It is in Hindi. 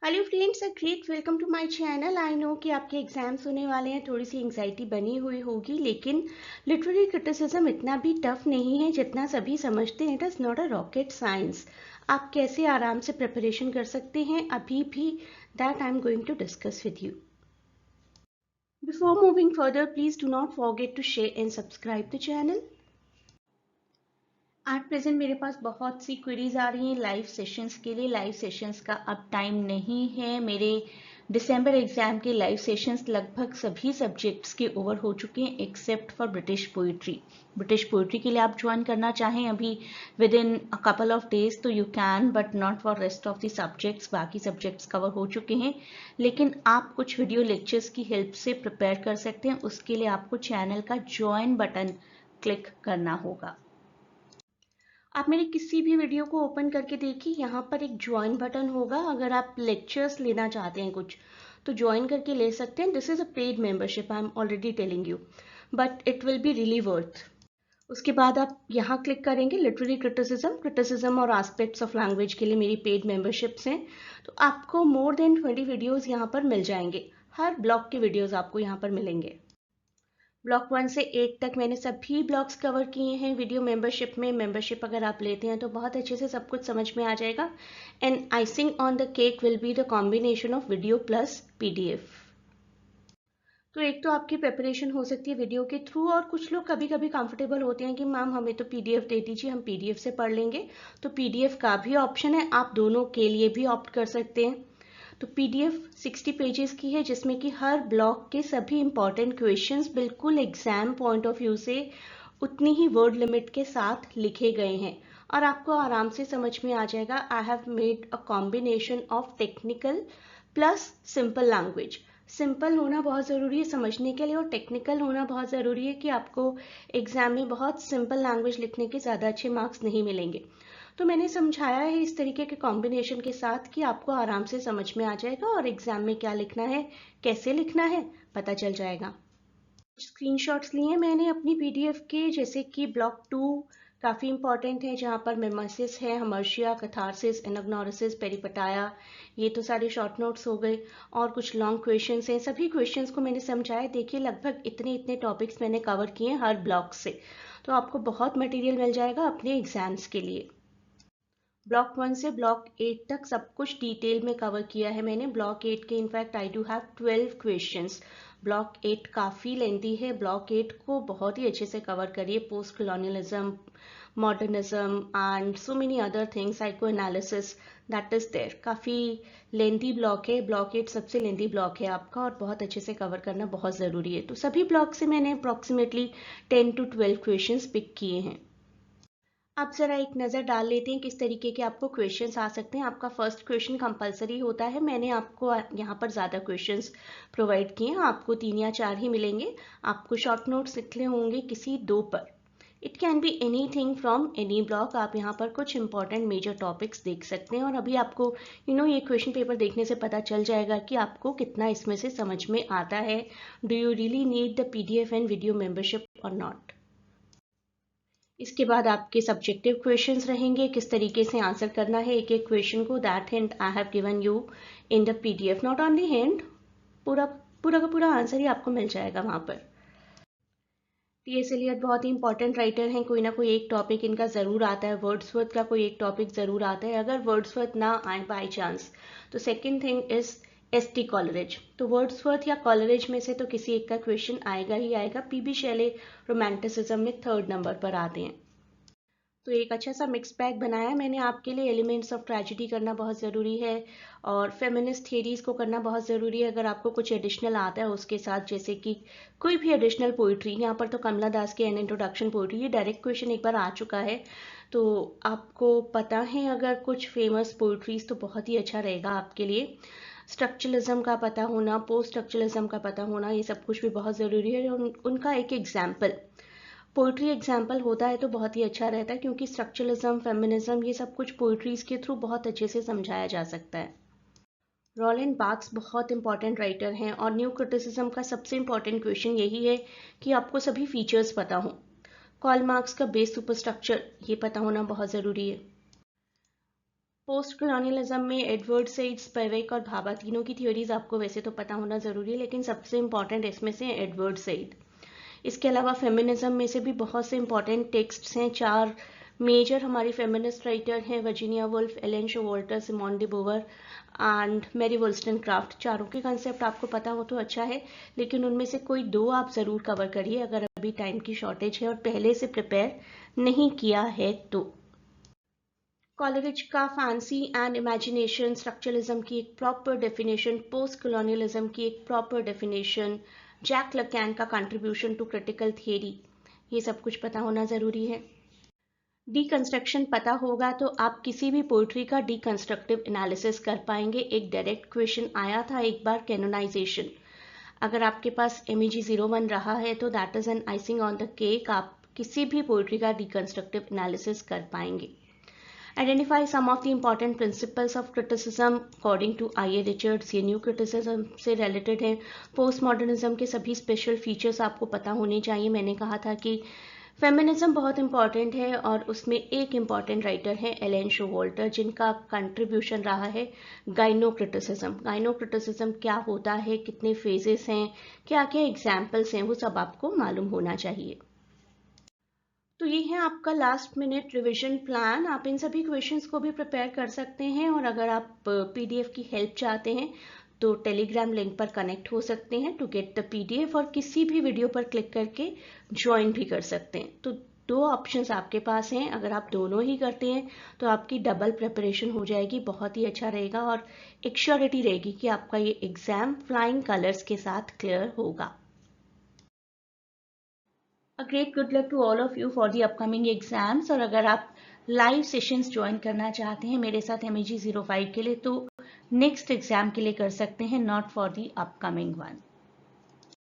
Hello friends, a great welcome to my channel. I know कि आपके एग्जाम्स होने वाले हैं, थोड़ी सी एंग्जाइटी बनी हुई होगी, लेकिन लिटरेरी क्रिटिसिज्म इतना भी टफ नहीं है जितना सभी समझते हैं। It is not a rocket science. आप कैसे आराम से प्रिपरेशन कर सकते हैं अभी भी, that I am going to discuss with you. Before moving further, please do not forget to share and subscribe the channel. At present मेरे पास बहुत सी क्वेरीज आ रही हैं लाइव सेशंस के लिए। लाइव सेशंस का अब टाइम नहीं है। मेरे दिसंबर एग्जाम के लाइव सेशंस लगभग सभी सब्जेक्ट्स के ओवर हो चुके हैं except for British poetry. British poetry के लिए आप ज्वाइन करना चाहें अभी within a couple of days तो you can, but not for rest of the subjects. बाकी सब्जेक्ट्स कवर हो चुके हैं, लेकिन आप कुछ वीडियो लेक्चर्स की हेल्प से प्रिपेयर कर सकते हैं। उसके लिए आपको चैनल का ज्वाइन बटन क्लिक करना होगा। आप मेरे किसी भी वीडियो को ओपन करके देखिए, यहाँ पर एक ज्वाइन बटन होगा। अगर आप लेक्चर्स लेना चाहते हैं कुछ तो ज्वाइन करके ले सकते हैं। This is a paid membership, I am already telling you, but it will be really worth. उसके बाद आप यहाँ क्लिक करेंगे लिटरेरी क्रिटिसिज्म और एस्पेक्ट्स ऑफ लैंग्वेज के लिए मेरी पेड मेंबरशिप्स हैं। तो आपको मोर देन 20 वीडियोज़ यहाँ पर मिल जाएंगे। हर ब्लॉग के वीडियोज़ आपको यहाँ पर मिलेंगे। ब्लॉक 1 से 8 तक मैंने सभी ब्लॉग्स कवर किए हैं वीडियो मेंबरशिप में। मेंबरशिप अगर आप लेते हैं तो बहुत अच्छे से सब कुछ समझ में आ जाएगा। And icing on the cake will be the combination of video plus PDF. तो एक तो आपकी प्रिपरेशन हो सकती है वीडियो के थ्रू, और कुछ लोग कभी कभी कंफर्टेबल होते हैं कि मैम हमें तो पीडीएफ दे दीजिए, हम पीडीएफ से पढ़ लेंगे। तो पीडीएफ का भी ऑप्शन है, आप दोनों के लिए भी ऑप्ट कर सकते हैं। तो पीडीएफ 60 पेजेस की है, जिसमें कि हर ब्लॉक के सभी इंपॉर्टेंट क्वेश्चंस बिल्कुल एग्जाम पॉइंट ऑफ व्यू से उतनी ही वर्ड लिमिट के साथ लिखे गए हैं, और आपको आराम से समझ में आ जाएगा। I have made a combination of technical plus simple language. Simple होना बहुत ज़रूरी है समझने के लिए, और टेक्निकल होना बहुत ज़रूरी है कि आपको एग्जाम में बहुत सिंपल लैंग्वेज लिखने के ज़्यादा अच्छे मार्क्स नहीं मिलेंगे। तो मैंने समझाया है इस तरीके के कॉम्बिनेशन के साथ कि आपको आराम से समझ में आ जाएगा, और एग्जाम में क्या लिखना है, कैसे लिखना है, पता चल जाएगा। स्क्रीनशॉट्स लिए मैंने अपनी पीडीएफ के, जैसे कि ब्लॉक 2 काफ़ी इंपॉर्टेंट है, जहाँ पर मिमेसिस है, हमर्शिया, कथारसिस, एनाग्नोरिसिस, पेरिपटाया। ये तो सारे शॉर्ट नोट्स हो गए, और कुछ लॉन्ग क्वेश्चंस हैं। सभी क्वेश्चंस को मैंने समझाया। देखिए लगभग इतने इतने टॉपिक्स मैंने कवर किए हैं हर ब्लॉक से, तो आपको बहुत मटेरियल मिल जाएगा अपने एग्जाम्स के लिए। ब्लॉक 1 से ब्लॉक 8 तक सब कुछ डिटेल में कवर किया है मैंने। ब्लॉक 8 के in fact I do have 12 questions. Block 8 काफ़ी लेंथी है। ब्लॉक 8 को बहुत ही अच्छे से कवर करिए। Post colonialism, modernism and so many other things, psycho analysis, that is there. काफ़ी लेंथी ब्लॉक है। ब्लॉक 8 सबसे लेंथी ब्लॉक है आपका, और बहुत अच्छे से कवर करना बहुत ज़रूरी है। तो सभी ब्लॉक से मैंने अप्रॉक्सीमेटली 10 to 12 क्वेश्चंस पिक किए हैं। अब जरा एक नज़र डाल लेते हैं किस तरीके के आपको क्वेश्चंस आ सकते हैं। आपका फर्स्ट क्वेश्चन कंपलसरी होता है। मैंने आपको यहाँ पर ज़्यादा क्वेश्चंस प्रोवाइड किए हैं, आपको 3 या 4 ही मिलेंगे। आपको शॉर्ट नोट्स लिखने होंगे किसी 2 पर। It can be any thing from any block. आप यहाँ पर कुछ इंपॉर्टेंट मेजर टॉपिक्स देख सकते हैं, और अभी आपको ये क्वेश्चन पेपर देखने से पता चल जाएगा कि आपको कितना इसमें से समझ में आता है। Do you really need the PDF and video membership और नॉट। इसके बाद आपके सब्जेक्टिव क्वेश्चंस रहेंगे, किस तरीके से आंसर करना है एक एक क्वेश्चन को। That hint I have given you in the PDF. Not only hint, पूरा पूरा का पूरा आंसर ही आपको मिल जाएगा वहां पर। टीएस एलियट बहुत ही इंपॉर्टेंट राइटर हैं। कोई ना कोई एक टॉपिक इनका ज़रूर आता है। वर्ड्सवर्थ का कोई एक टॉपिक ज़रूर आता है। अगर वर्ड्सवर्थ ना आए बाई चांस, तो second thing is ST Coleridge. तो वर्ड्सवर्थ या कॉलरेज में से तो किसी एक का क्वेश्चन आएगा ही आएगा। पीबी शैले रोमांटिसिज्म में 3rd नंबर पर आते हैं। तो एक अच्छा सा मिक्स बैग बनाया मैंने आपके लिए। एलिमेंट्स ऑफ ट्रेजिडी करना बहुत ज़रूरी है, और फेमिनिस्ट थियरीज को करना बहुत ज़रूरी है। अगर आपको कुछ एडिशनल आता है उसके साथ, जैसे कि कोई भी एडिशनल पोइट्री, यहाँ पर तो कमला दास के एन इंट्रोडक्शन पोइट्री, ये डायरेक्ट क्वेश्चन एक बार आ चुका है, तो आपको पता है अगर कुछ फेमस पोइट्रीज तो बहुत ही अच्छा रहेगा आपके लिए। स्ट्रक्चरलिज्म का पता होना, पोस्ट स्ट्रक्चरलिज्म का पता होना, ये सब कुछ भी बहुत ज़रूरी है। उनका एक एग्जाम्पल पोइट्री एग्जाम्पल होता है तो बहुत ही अच्छा रहता है, क्योंकि स्ट्रक्चरलिज्म, फेमिनिज्म, ये सब कुछ पोइट्रीज के थ्रू बहुत अच्छे से समझाया जा सकता है। रोलैंड बार्थ्स बहुत इंपॉर्टेंट राइटर हैं, और न्यू क्रिटिसिज्म का सबसे इंपॉर्टेंट क्वेश्चन यही है कि आपको सभी फीचर्स पता हों। कार्ल मार्क्स का बेस सुपरस्ट्रक्चर, ये पता होना बहुत ज़रूरी है। पोस्ट कॉलोनियलिज्म में एडवर्ड सईद, स्पिवक और भाभा तीनों की थ्योरीज आपको वैसे तो पता होना ज़रूरी है, लेकिन सबसे इम्पॉर्टेंट इसमें से एडवर्ड सईद। इसके अलावा फेमिनिज्म में से भी बहुत से इंपॉर्टेंट टेक्स्ट्स हैं। 4 मेजर हमारी फेमिनिस्ट राइटर हैं, Virginia Woolf, Elaine Showalter, Simone de Beauvoir and Mary Wollstonecraft. चारों के कंसेप्ट आपको पता हो तो अच्छा है, लेकिन उनमें से कोई 2 आप ज़रूर कवर करिए अगर अभी टाइम की शॉर्टेज है और पहले से प्रिपेयर नहीं किया है तो। कॉलरिज का फैंसी एंड इमेजिनेशन, स्ट्रक्चरलिज्म की एक प्रॉपर डेफिनेशन, पोस्ट कॉलोनियलिज्म की एक प्रॉपर डेफिनेशन, जैक लकैन का कंट्रीब्यूशन टू क्रिटिकल थियरी, ये सब कुछ पता होना ज़रूरी है। डीकंस्ट्रक्शन पता होगा तो आप किसी भी पोइट्री का डीकंस्ट्रक्टिव एनालिसिस कर पाएंगे। एक डायरेक्ट क्वेश्चन आया था एक बार, कैनोनाइजेशन। अगर आपके पास MEG 01 रहा है तो that is an icing on the cake, आप किसी भी पोइट्री का डीकंस्ट्रक्टिव एनालिसिस कर पाएंगे। Identify some of the important principles of criticism according to I.A. Richards, ये न्यू क्रिटिसिज्म से रिलेटेड है। पोस्ट मॉडर्निज्म के सभी स्पेशल फीचर्स आपको पता होने चाहिए। मैंने कहा था कि फेमिनिज्म बहुत इंपॉर्टेंट है और उसमें एक इम्पॉर्टेंट राइटर है एलेन शोवल्टर, जिनका कंट्रीब्यूशन रहा है गाइनो क्रिटिसिज्म। गाइनो क्रिटिसिज्म क्या होता है, कितने फेजेस हैं, क्या क्या एग्जाम्पल्स हैं, वो सब आपको मालूम होना चाहिए। तो ये है आपका लास्ट मिनट रिवीजन प्लान। आप इन सभी क्वेश्चंस को भी प्रिपेयर कर सकते हैं और अगर आप PDF की हेल्प चाहते हैं तो टेलीग्राम लिंक पर कनेक्ट हो सकते हैं टू गेट द PDF, और किसी भी वीडियो पर क्लिक करके ज्वाइन भी कर सकते हैं। तो 2 ऑप्शंस आपके पास हैं, अगर आप दोनों ही करते हैं तो आपकी डबल प्रिपरेशन हो जाएगी, बहुत ही अच्छा रहेगा और एक श्योरिटी रहेगी कि आपका ये एग्जाम फ्लाइंग कलर्स के साथ क्लियर होगा। A great good luck to all of you for the upcoming exams। और अगर आप लाइव सेशंस ज्वाइन करना चाहते हैं मेरे साथ MEG 05 के लिए तो नेक्स्ट एग्जाम के लिए कर सकते हैं, not for the upcoming one.